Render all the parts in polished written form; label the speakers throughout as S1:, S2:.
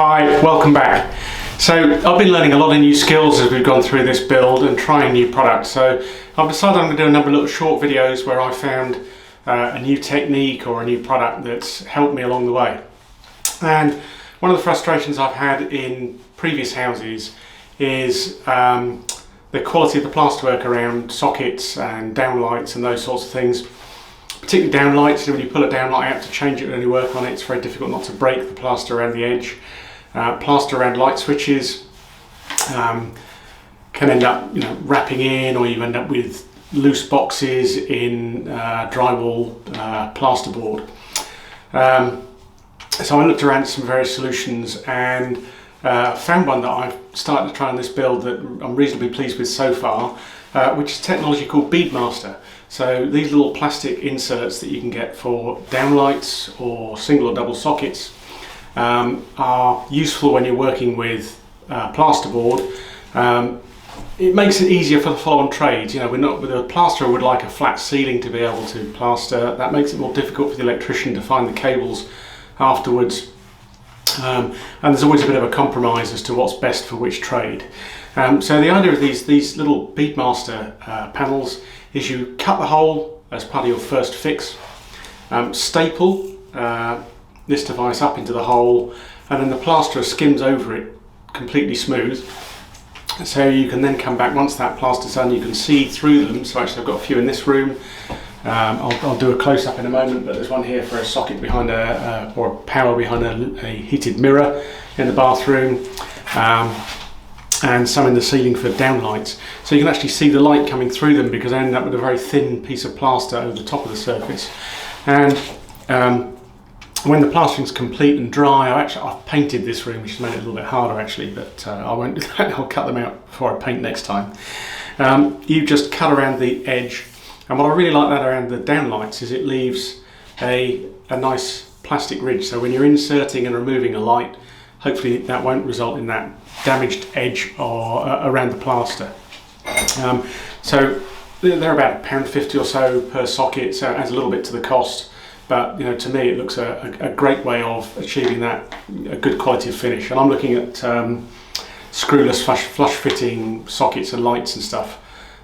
S1: Hi, welcome back. So I've been learning a lot of new skills as we've gone through this build and trying new products. So I've decided I'm going to do a number of little short videos where I found a new technique or a new product that's helped me along the way. And one of the frustrations I've had in previous houses is the quality of the plasterwork around sockets and downlights and those sorts of things. Particularly downlights, when you pull a downlight out to change it or any work on it, it's very difficult not to break the plaster around the edge. Plaster around light switches can end up, wrapping in, or you end up with loose boxes in drywall plasterboard. So I looked around at some various solutions and found one that I've started to try on this build that I'm reasonably pleased with so far, which is technology called Beadmaster. So these little plastic inserts that you can get for downlights or single or double sockets are useful when you're working with plasterboard. It makes it easier for the follow-on trades. We're not with a plasterer would like a flat ceiling to be able to plaster. That makes it more difficult for the electrician to find the cables afterwards. And there's always a bit of a compromise as to what's best for which trade. So the idea of these little Beadmaster panels is you cut the hole as part of your first fix, staple this device up into the hole, and then the plasterer skims over it completely smooth. So you can then come back, once that plaster's done, you can see through them. So actually I've got a few in this room. I'll do a close-up in a moment, but there's one here for a socket behind or power behind a heated mirror in the bathroom, and some in the ceiling for downlights. So you can actually see the light coming through them because I ended up with a very thin piece of plaster over the top of the surface. And when the plastering's complete and dry, I've painted this room, which has made it a little bit harder actually, but I won't do that. I'll cut them out before I paint next time. You just cut around the edge, and what I really like that around the downlights is it leaves a nice plastic ridge. So when you're inserting and removing a light, hopefully that won't result in that damaged edge or around the plaster. So they're about £1.50 or so per socket, so it adds a little bit to the cost. But to me, it looks a great way of achieving a good quality of finish. And I'm looking at screwless flush fitting sockets and lights and stuff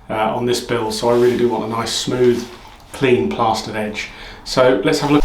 S1: on this build. So I really do want a nice, smooth, clean plastered edge. So let's have a look.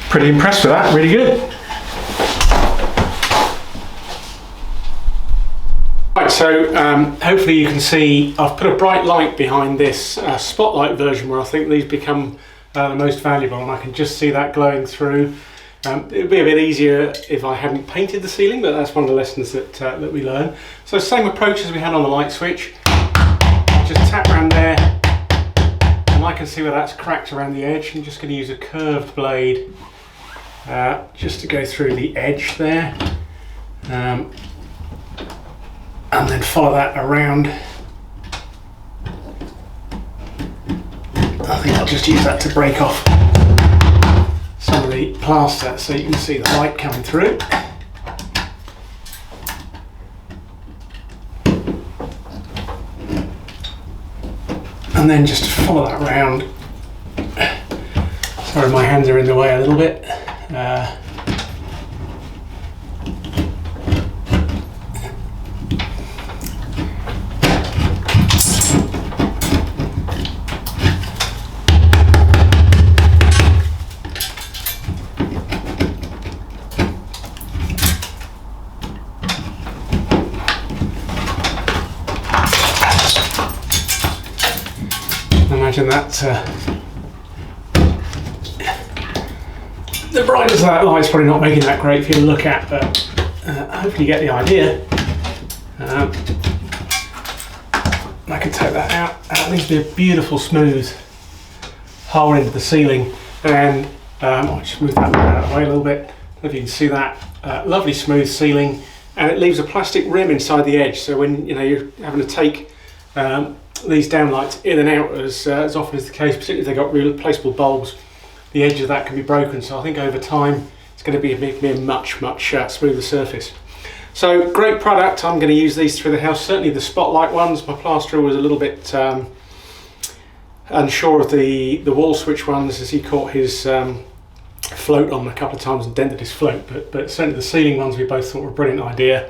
S1: Pretty impressed with that, really good. Right, so hopefully you can see I've put a bright light behind this spotlight version where I think these become the most valuable, and I can just see that glowing through. It would be a bit easier if I hadn't painted the ceiling, but that's one of the lessons that we learn. So same approach as we had on the light switch. Just tap around there, and I can see where that's cracked around the edge. I'm just going to use a curved blade just to go through the edge there, and then follow that around. I think I'll just use that to break off some of the plaster so you can see the light coming through. And then just follow that around. Sorry, my hands are in the way a little bit. imagine that the brightness of that light's probably not making that great for you to look at, but hopefully you get the idea. I can take that out. That needs to be a beautiful smooth hole into the ceiling, and I'll just move that out of the way a little bit. I don't know if you can see that. Lovely smooth ceiling, and it leaves a plastic rim inside the edge, so when you're having to take these downlights in and out, as often is the case, particularly if they've got replaceable bulbs, the edge of that can be broken. So I think over time it's going to be a much smoother surface. So great product. I'm going to use these through the house. Certainly the spotlight ones. My plasterer was a little bit unsure of the wall switch ones, as he caught his float on a couple of times and dented his float. But certainly the ceiling ones we both thought were a brilliant idea.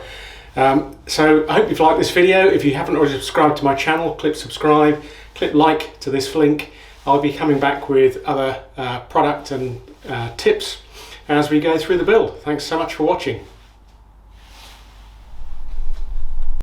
S1: So I hope you've liked this video. If you haven't already subscribed to my channel, click subscribe, click like to this link. I'll be coming back with other product and tips as we go through the build. Thanks so much for watching.